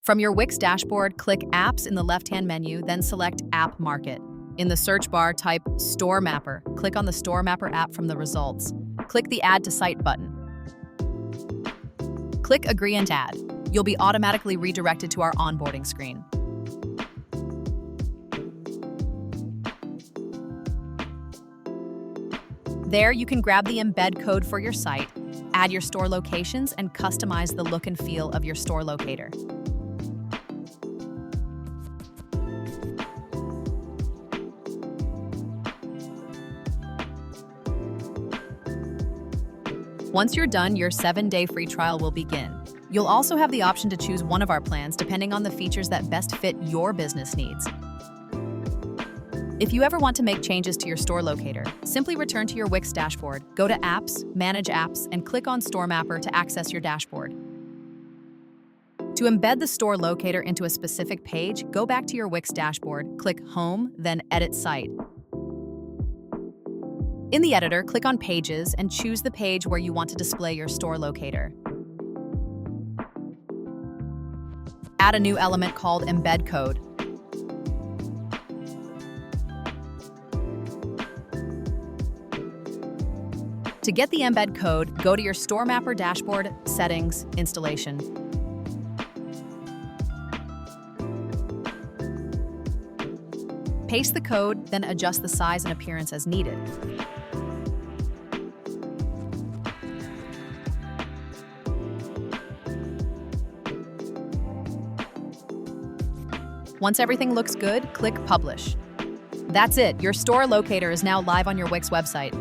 From your Wix dashboard, click Apps in the left-hand menu, then select App Market. In the search bar, type Storemapper. Click on the Storemapper app from the results. Click the Add to Site button. Click Agree and Add. You'll be automatically redirected to our onboarding screen. There, you can grab the embed code for your site, add your store locations, and customize the look and feel of your store locator. Once you're done, your 7-day free trial will begin. You'll also have the option to choose one of our plans depending on the features that best fit your business needs. If you ever want to make changes to your store locator, simply return to your Wix dashboard, go to Apps, Manage Apps, and click on Storemapper to access your dashboard. To embed the store locator into a specific page, go back to your Wix dashboard, click Home, then Edit Site. In the editor, click on Pages and choose the page where you want to display your store locator. Add a new element called Embed Code. To get the embed code, go to your Storemapper dashboard, Settings, Installation. Paste the code, then adjust the size and appearance as needed. Once everything looks good, click Publish. That's it, your store locator is now live on your Wix website.